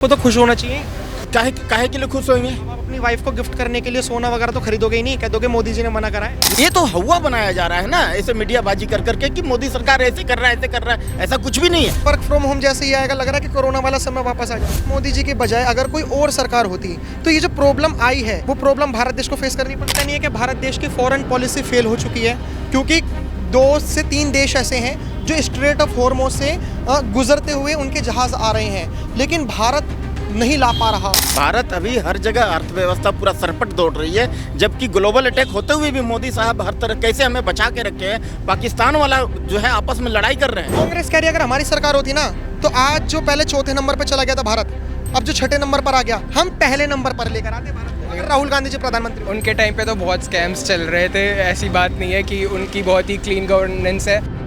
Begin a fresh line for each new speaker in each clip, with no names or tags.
को तो खुश होना चाहिए।
काहे काहे के लिए खुश होंगे?
आप अपनी वाइफ को गिफ्ट करने के लिए सोना वगैरह तो खरीदोगे ही नहीं, कह दोगे मोदी जी ने मना करा है।
ये तो हवा बनाया जा रहा है ना, ऐसे मीडिया बाजी कर करके कि मोदी सरकार ऐसे कर रहा है, ऐसे कर रहा है। ऐसा कुछ भी नहीं है।
वर्क फ्रॉम होम जैसे ही आएगा, लग रहा है कि कोरोना वाला समय वापस आ जाए। मोदी जी की बजाय अगर कोई और सरकार होती तो ये जो प्रॉब्लम आई है वो प्रॉब्लम भारत देश को फेस करनी पड़ता नहीं है कि भारत देश की फॉरेन पॉलिसी फेल हो चुकी है, क्योंकि 2 से 3 देश ऐसे हैं जो स्ट्रेट ऑफ हॉर्मोज से गुजरते हुए उनके जहाज आ रहे हैं, लेकिन भारत नहीं ला पा रहा।
भारत अभी हर जगह अर्थव्यवस्था पूरा सरपट दौड़ रही है, जबकि ग्लोबल अटैक होते हुए भी मोदी साहब हर तरह कैसे हमें बचा के रखे हैं। पाकिस्तान वाला जो है आपस में लड़ाई कर रहे हैं।
कांग्रेस कह रही है अगर हमारी सरकार होती ना तो आज जो पहले 4थे नंबर पर चला गया था भारत, अब जो 6ठे नंबर पर आ गया, हम पहले नंबर पर लेकर आते भारत को। राहुल गांधी जी प्रधानमंत्री,
उनके टाइम पे तो बहुत स्कैम्स चल रहे थे, ऐसी बात नहीं है कि उनकी बहुत ही क्लीन गवर्नेंस है।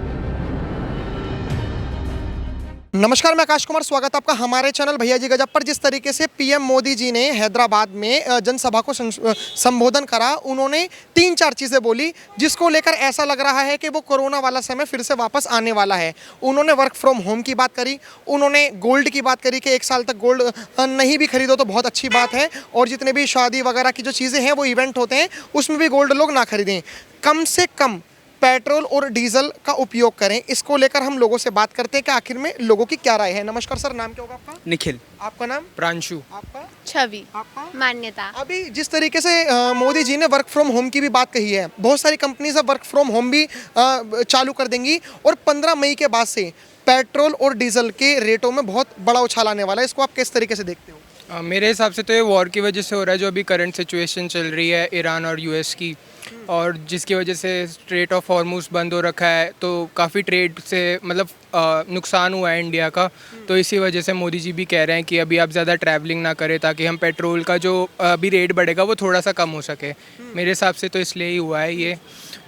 नमस्कार, मैं आकाश कुमार, स्वागत है आपका हमारे चैनल भैया जी गजब पर। जिस तरीके से पीएम मोदी जी ने हैदराबाद में जनसभा को संबोधन करा, उन्होंने 3-4 चीज़ें बोली जिसको लेकर ऐसा लग रहा है कि वो कोरोना वाला समय फिर से वापस आने वाला है। उन्होंने वर्क फ्रॉम होम की बात करी, उन्होंने गोल्ड की बात करी कि 1 साल तक गोल्ड नहीं भी खरीदो तो बहुत अच्छी बात है, और जितने भी शादी वगैरह की जो चीज़ें हैं वो इवेंट होते हैं उसमें भी गोल्ड लोग ना खरीदें, कम से कम पेट्रोल और डीजल का उपयोग करें। इसको लेकर हम लोगों से बात करते हैं कि आखिर में लोगों की क्या राय है। नमस्कार सर, नाम क्या होगा आपका?
निखिल।
आपका नाम?
प्रांशु।
आपका?
छवि।
आपका?
मान्यता।
अभी जिस तरीके से मोदी जी ने वर्क फ्रॉम होम की भी बात कही है, बहुत सारी कंपनीज अब वर्क फ्रॉम होम भी चालू कर देंगी, और 15 मई के बाद से पेट्रोल और डीजल के रेटों में बहुत बड़ा उछाल आने वाला है। इसको आप किस तरीके से देखते हो?
मेरे हिसाब से तो ये वॉर की वजह से हो रहा है, जो अभी करंट सिचुएशन चल रही है ईरान और यूएस की, और जिसकी वजह से स्ट्रेट ऑफ हॉर्मूज बंद हो रखा है, तो काफ़ी ट्रेड से मतलब नुकसान हुआ है इंडिया का। तो इसी वजह से मोदी जी भी कह रहे हैं कि अभी आप ज़्यादा ट्रैवलिंग ना करें, ताकि हम पेट्रोल का जो अभी रेट बढ़ेगा वो थोड़ा सा कम हो सके। मेरे हिसाब से तो इसलिए ही हुआ है ये,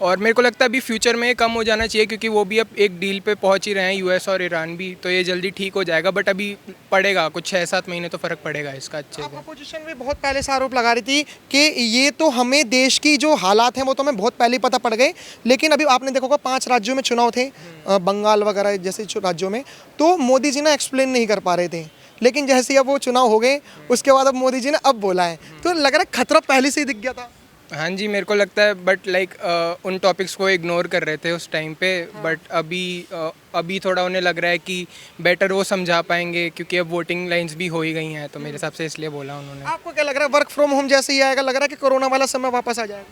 और मेरे को लगता है अभी फ्यूचर में कम हो जाना चाहिए, क्योंकि वो भी अब एक डील पे पहुंच ही रहे हैं, यूएस और ईरान भी, तो ये जल्दी ठीक हो जाएगा। बट अभी पड़ेगा कुछ 6-7 महीने तो फ़र्क पड़ेगा इसका अच्छे से।
अपोजिशन भी बहुत पहले से आरोप लगा रही थी कि ये तो हमें देश की जो हालात हैं वो तो हमें बहुत पहले ही पता पड़ गए, लेकिन अभी आपने देखा होगा 5 राज्यों में चुनाव थे, बंगाल वगैरह जैसे राज्यों में, तो मोदी जी ना एक्सप्लेन नहीं कर पा रहे थे, लेकिन जैसे ही अब वो चुनाव हो गए उसके बाद अब मोदी जी ने अब बोला है, तो लग रहा है खतरा पहले से ही दिख गया था।
हाँ जी, मेरे को लगता है, बट लाइक उन टॉपिक्स को इग्नोर कर रहे थे उस टाइम पे। बट अभी थोड़ा उन्हें लग रहा है कि बेटर वो समझा पाएंगे, क्योंकि अब वोटिंग लाइंस भी हो ही गई हैं, तो मेरे हिसाब से इसलिए बोला उन्होंने।
आपको क्या लग रहा है, वर्क फ्रॉम होम जैसे ही आएगा, लग रहा है कि कोरोना वाला समय वापस आ जाएगा?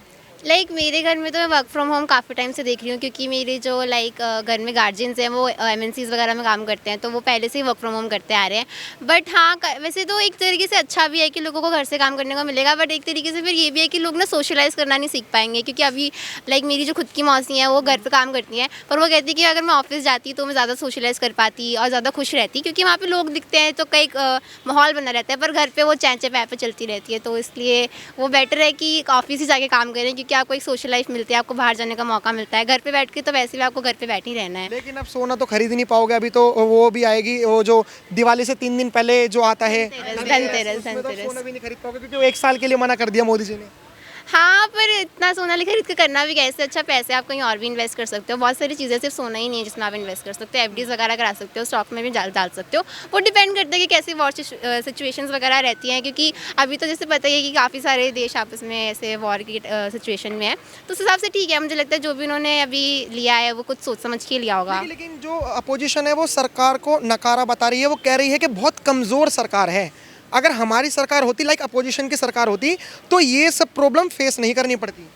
मेरे घर में तो मैं वर्क फ्रॉम होम काफ़ी टाइम से देख रही हूँ, क्योंकि मेरे जो घर में गार्जियंस हैं वो एमएनसीज वगैरह में काम करते हैं, तो वो पहले से ही वर्क फ्रॉम होम करते आ रहे हैं। बट हाँ, वैसे तो एक तरीके से अच्छा भी है कि लोगों को घर से काम करने को मिलेगा, बट एक तरीके से फिर ये भी है कि लोग ना सोशलाइज़ करना नहीं सीख पाएंगे, क्योंकि अभी मेरी जो खुद की मौसी हैं वो घर पर काम करती हैं, पर वो कहती है कि अगर मैं ऑफिस जाती तो मैं ज़्यादा सोशलाइज़ कर पाती और ज़्यादा खुश रहती, क्योंकि वहाँ पर लोग दिखते हैं तो कई माहौल बना रहता है, पर घर पर वो चैंचे पैपे चलती रहती है। तो इसलिए वो बेटर है कि ऑफिस ही जाके काम करें, क्योंकि आपको एक सोशल लाइफ मिलती है, आपको बाहर जाने का मौका मिलता है। घर पे बैठ के तो वैसे भी आपको घर पे बैठ ही रहना है।
लेकिन अब सोना तो खरीद नहीं पाओगे, अभी तो वो भी आएगी, वो जो दिवाली से 3 दिन पहले जो आता है
धनतेरस।
सोना भी नहीं खरीद पाओगे, क्योंकि वो 1 साल के लिए मना कर दिया मोदी जी ने।
हाँ, पर इतना सोना खरीद के करना भी कैसे, अच्छा पैसे आप कहीं और भी इन्वेस्ट कर सकते हो। बहुत सारी चीज़ें, सिर्फ सोना ही नहीं है जिसमें आप इन्वेस्ट कर सकते हो, एफडीज वगैरह करा सकते हो, स्टॉक में भी डाल सकते हो। वो डिपेंड करता है कि कैसी वॉर सिचुएशंस वगैरह रहती हैं, क्योंकि अभी तो जैसे पता ही है कि काफ़ी सारे देश आपस में ऐसे वॉर की सिचुएशन में है, तो उस हिसाब से ठीक है। मुझे लगता है जो भी उन्होंने अभी लिया है वो कुछ सोच समझ के लिया होगा।
लेकिन जो अपोजिशन है वो सरकार को नकारा बता रही है, वो कह रही है कि बहुत कमज़ोर सरकार है। अगर हमारी सरकार होती, अपोजिशन की सरकार होती, तो ये सब प्रॉब्लम फेस नहीं करनी पड़ती।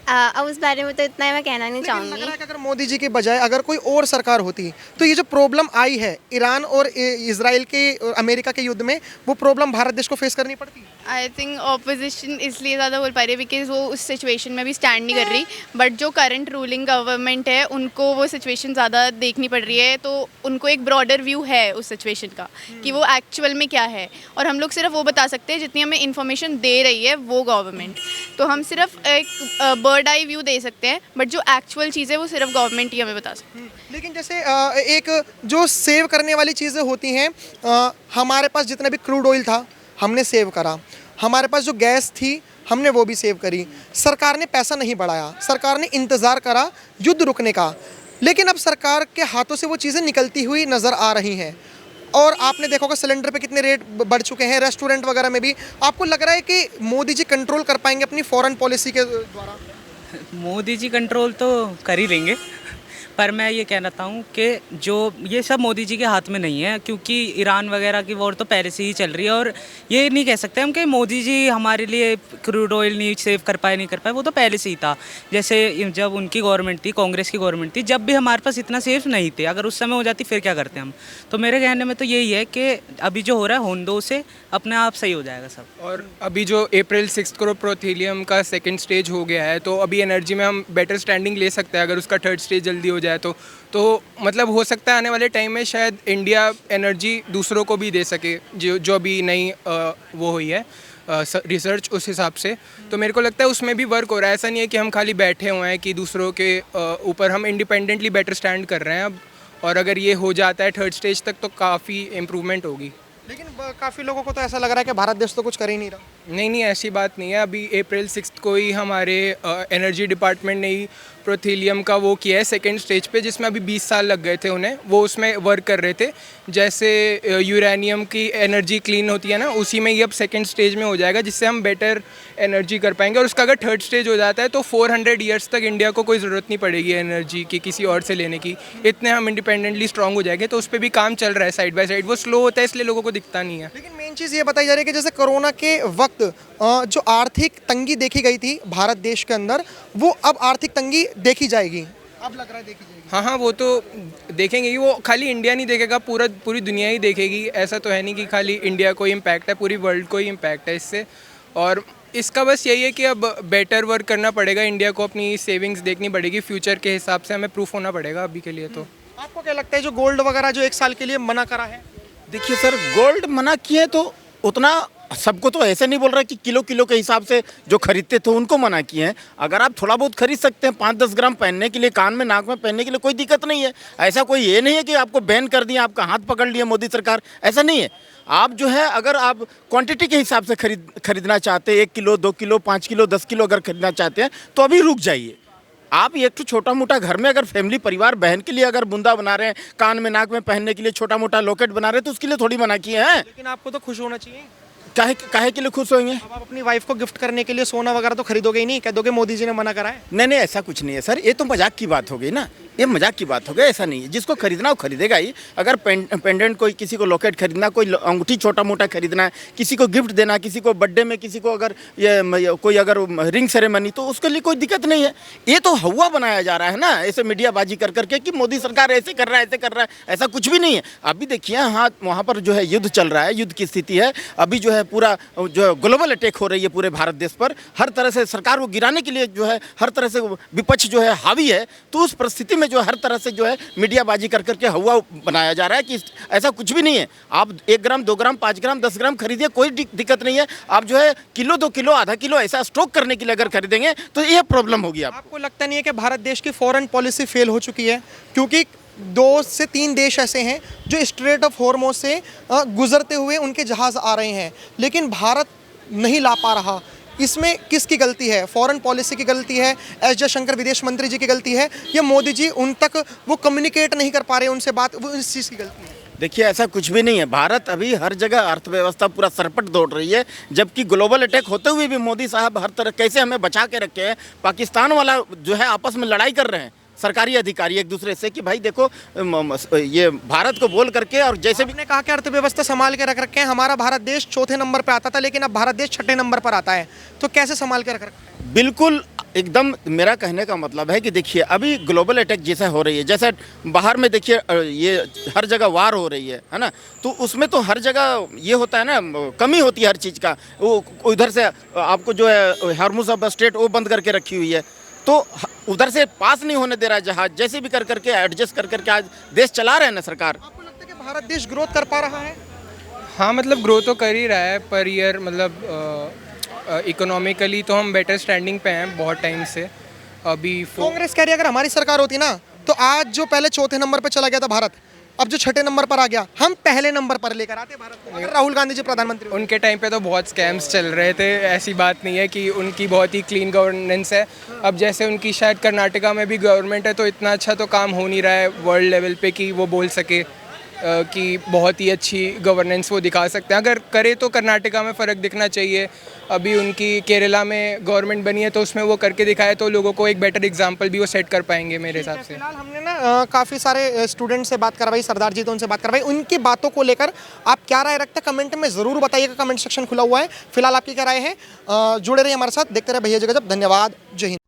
अब उस बारे में तो इतना मैं कहना नहीं
लग
चाहूँगी।
रहा है कि अगर मोदी जी के बजाय अगर कोई और सरकार होती तो ये जो प्रॉब्लम आई है ईरान और इजराइल के और अमेरिका के युद्ध में, वो प्रॉब्लम भारत देश को फेस करनी पड़ती।
आई थिंक ऑपोजिशन इसलिए ज़्यादा बोल पा रही है बिकॉज वो उस सिचुएशन में भी स्टैंड नहीं कर रही, बट जो करंट रूलिंग गवर्नमेंट है उनको वो सिचुएशन ज़्यादा देखनी पड़ रही है, तो उनको एक ब्रॉडर व्यू है उस सिचुएशन का कि वो एक्चुअल में क्या है, और हम लोग सिर्फ वो बता सकते हैं जितनी हमें इन्फॉर्मेशन दे रही है वो गवर्नमेंट। तो हम सिर्फ एक बर्ड आई व्यू दे सकते हैं, बट जो एक्चुअल चीज़ है वो सिर्फ गवर्नमेंट ही हमें बता सकती है।
लेकिन जैसे एक जो सेव करने वाली चीज़ें होती हैं, हमारे पास जितना भी क्रूड ऑयल था हमने सेव करा, हमारे पास जो गैस थी हमने वो भी सेव करी, सरकार ने पैसा नहीं बढ़ाया, सरकार ने इंतज़ार करा युद्ध रुकने का, लेकिन अब सरकार के हाथों से वो चीज़ें निकलती हुई नज़र आ रही हैं। और आपने देखा होगा सिलेंडर पे कितने रेट बढ़ चुके हैं, रेस्टोरेंट वगैरह में भी। आपको लग रहा है कि मोदी जी कंट्रोल कर पाएंगे अपनी फॉरेन पॉलिसी के द्वारा?
मोदी जी कंट्रोल तो कर ही लेंगे, पर मैं ये कहना चाहता हूँ कि जो ये सब मोदी जी के हाथ में नहीं है, क्योंकि ईरान वगैरह की वॉर तो पहले से ही चल रही है। और ये नहीं कह सकते हम कि मोदी जी हमारे लिए क्रूड ऑयल नहीं सेव कर पाए नहीं कर पाए, वो तो पहले से ही था। जैसे जब उनकी गवर्नमेंट थी, कांग्रेस की गवर्नमेंट थी, जब भी हमारे पास इतना सेफ नहीं थे, अगर उस समय हो जाती फिर क्या करते हम। तो मेरे कहने में तो यही है कि अभी जो हो रहा है होने दो, से अपने आप सही हो जाएगा सब।
और अभी जो अप्रैल 6 को प्रोथीलियम का सेकंड स्टेज हो गया है, तो अभी एनर्जी में हम बेटर स्टैंडिंग ले सकते हैं अगर उसका थर्ड स्टेज जल्दी हो जाए तो मतलब हो सकता है आने वाले टाइम में शायद इंडिया एनर्जी दूसरों को भी दे सके, जो अभी नई वो हुई है रिसर्च उस हिसाब से। तो मेरे को लगता है उसमें भी वर्क हो रहा है। ऐसा नहीं है कि हम खाली बैठे हुए हैं कि दूसरों के ऊपर, हम इंडिपेंडेंटली बेटर स्टैंड कर रहे हैं अब। और अगर ये हो जाता है थर्ड स्टेज तक तो काफ़ी इम्प्रूवमेंट होगी।
लेकिन काफ़ी लोगों को तो ऐसा लग रहा है कि भारत देश तो कुछ कर ही नहीं रहा।
नहीं, ऐसी बात नहीं है। अभी अप्रैल 6 को ही हमारे एनर्जी डिपार्टमेंट ने ही प्रोथीलियम का वो किया है सेकंड स्टेज पे, जिसमें अभी 20 साल लग गए थे उन्हें, वो उसमें वर्क कर रहे थे। जैसे यूरेनियम की एनर्जी क्लीन होती है ना, उसी में ये अब सेकंड स्टेज में हो जाएगा, जिससे हम बेटर एनर्जी कर पाएंगे। और उसका अगर थर्ड स्टेज हो जाता है तो 400 ईयर्स तक इंडिया को कोई ज़रूरत नहीं पड़ेगी एनर्जी की किसी और से लेने की। इतने हम इंडिपेंडेंटली स्ट्रांग हो जाएंगे। तो उस पर भी काम चल रहा है साइड बाय साइड। वो स्लो होता है इसलिए लोगों को दिखता नहीं है।
लेकिन मेन चीज़ ये बताई जा रही है कि जैसे कोरोना के वक्त जो आर्थिक तंगी देखी गई थी भारत देश के अंदर, वो अब आर्थिक तंगी देखी जाएगी। अब लग रहा है देखी जाएगी।
हाँ, वो तो देखेंगे ही। वो खाली इंडिया नहीं देखेगा, पूरी दुनिया ही देखेगी। ऐसा तो है नहीं कि खाली इंडिया को ही इम्पैक्ट है, पूरी वर्ल्ड को ही इम्पैक्ट है इससे। और इसका बस यही है कि अब बेटर वर्क करना पड़ेगा इंडिया को, अपनी सेविंग्स देखनी पड़ेगी, फ्यूचर के हिसाब से हमें प्रूफ होना पड़ेगा अभी के लिए। तो
आपको क्या लगता है जो गोल्ड वगैरह जो 1 साल के लिए मना करा है?
देखिए सर, गोल्ड मना किए तो उतना सबको तो ऐसे नहीं बोल रहा कि किलो किलो के हिसाब से जो खरीदते थे उनको मना किए हैं। अगर आप थोड़ा बहुत खरीद सकते हैं 5-10 ग्राम पहनने के लिए, कान में नाक में पहनने के लिए, कोई दिक्कत नहीं है। ऐसा कोई ये नहीं है कि आपको बैन कर दिया, आपका हाथ पकड़ लिया मोदी सरकार, ऐसा नहीं है। आप जो है अगर आप क्वांटिटी के हिसाब से खरीदना चाहते हैं, 1 किलो 2 किलो 5 किलो 10 किलो अगर खरीदना चाहते हैं तो अभी रुक जाइए। आप एक तो छोटा मोटा घर में अगर फैमिली परिवार बहन के लिए अगर बुंदा बना रहे हैं, कान में नाक में पहनने के लिए छोटा मोटा लॉकेट बना रहे हैं, तो उसके लिए थोड़ी मना किए हैं।
लेकिन आपको तो खुश होना चाहिए।
काहे के लिए खुश होंगे?
अब आप अपनी वाइफ को गिफ्ट करने के लिए सोना वगैरह तो खरीदोगे ही नहीं, कह दोगे मोदी जी ने मना करा है।
नहीं, ऐसा कुछ नहीं है सर, ये तो मजाक की बात हो गई ना, ये मजाक की बात हो गई। ऐसा नहीं है, जिसको खरीदना वो खरीदेगा ही। अगर पेंडेंट कोई, किसी को लॉकेट खरीदना, कोई अंगूठी छोटा मोटा खरीदना है, किसी को गिफ्ट देना, किसी को बर्थडे में, किसी को अगर ये कोई अगर रिंग सेरेमनी, तो उसके लिए कोई दिक्कत नहीं है। ये तो हवा बनाया जा रहा है ना, ऐसे मीडियाबाजी कर करके कि मोदी सरकार ऐसे कर रहा है, ऐसे कर रहा है। ऐसा कुछ भी नहीं है। अभी देखिए हाँ, वहाँ पर जो है युद्ध चल रहा है, युद्ध की स्थिति है। अभी जो है पूरा जो ग्लोबल अटैक हो रही है पूरे भारत देश पर, हर तरह से सरकार को गिराने के लिए जो है हर तरह से विपक्ष जो है हावी है। तो उस परिस्थिति में जो हर तरह से जो है मीडियाबाजी कर करके हवा बनाया जा रहा है कि ऐसा कुछ भी नहीं है। आप 1 ग्राम 2 ग्राम 5 ग्राम 10 ग्राम खरीदिए, कोई दिक्कत नहीं है। आप जो है किलो 2 किलो आधा किलो ऐसा स्टॉक करने के लिए अगर खरीदेंगे तो ये प्रॉब्लम होगी।
आपको लगता नहीं है कि भारत देश की फॉरेन पॉलिसी फेल हो चुकी है? क्योंकि 2 से 3 देश ऐसे हैं जो स्ट्रेट ऑफ हॉर्मोज से गुजरते हुए उनके जहाज़ आ रहे हैं, लेकिन भारत नहीं ला पा रहा। इसमें किसकी गलती है? फॉरेन पॉलिसी की गलती है, एस जयशंकर विदेश मंत्री जी की गलती है, या मोदी जी उन तक वो कम्युनिकेट नहीं कर पा रहे उनसे बात, वो इस चीज़ की गलती है?
देखिए ऐसा कुछ भी नहीं है। भारत अभी हर जगह अर्थव्यवस्था पूरा सरपट दौड़ रही है, जबकि ग्लोबल अटैक होते हुए भी मोदी साहब हर तरह कैसे हमें बचा के रखे हैं। पाकिस्तान वाला जो है आपस में लड़ाई कर रहे हैं सरकारी अधिकारी एक दूसरे से कि भाई देखो ये भारत को बोल करके, और जैसे भी
आपने कहा कि अर्थव्यवस्था संभाल के रख रखे हैं। हमारा भारत देश 4थे नंबर पर आता था, लेकिन अब भारत देश 6ठे नंबर पर आता है, तो कैसे संभाल के रख रखा है?
बिल्कुल एकदम मेरा कहने का मतलब है कि देखिए अभी ग्लोबल अटैक जैसे हो रही है, जैसे बाहर में देखिए ये हर जगह वार हो रही है ना, तो उसमें तो हर जगह ये होता है ना, कमी होती है हर चीज़ का। वो उधर से आपको जो है हार्मुज ऑफ स्ट्रेट वो बंद करके रखी हुई है, तो उधर से पास नहीं होने दे रहा है जहाज, जैसे भी कर करके एडजस्ट कर करके आज देश चला रहे हैं ना सरकार।
आपको लगता है कि भारत देश ग्रोथ कर पा रहा है?
हाँ, मतलब ग्रो तो कर ही रहा है पर ईयर, मतलब इकोनॉमिकली तो हम बेटर स्टैंडिंग पे हैं बहुत टाइम से। अभी
कांग्रेस कह रही है अगर हमारी सरकार होती ना, तो आज जो पहले 4थे नंबर पर चला गया था भारत, अब जो 6ठे नंबर पर आ गया, हम पहले नंबर पर लेकर आते भारत को, अगर राहुल गांधी जी प्रधानमंत्री होते।
उनके टाइम पे तो बहुत स्कैम्स चल रहे थे, ऐसी बात नहीं है कि उनकी बहुत ही क्लीन गवर्नेंस है। अब जैसे उनकी शायद कर्नाटका में भी गवर्नमेंट है, तो इतना अच्छा तो काम हो नहीं रहा है वर्ल्ड लेवल पे कि वो बोल सके कि बहुत ही अच्छी गवर्नेंस वो दिखा सकते हैं। अगर करे तो कर्नाटका में फ़र्क दिखना चाहिए। अभी उनकी केरला में गवर्नमेंट बनी है तो उसमें वो करके दिखाए तो लोगों को एक बेटर एग्जांपल भी वो सेट कर पाएंगे मेरे हिसाब से।
फिलहाल हमने ना काफ़ी सारे स्टूडेंट से बात करवाई, सरदार जी तो उनसे बात करवाई, उनकी बातों को लेकर आप क्या राय रखते हैं कमेंट में ज़रूर बताइएगा, कमेंट सेक्शन खुला हुआ है। फिलहाल आपकी क्या राय है? जुड़े रहिए हमारे साथ, देखते रहे भैया जी गजब। धन्यवाद, जय हिंद।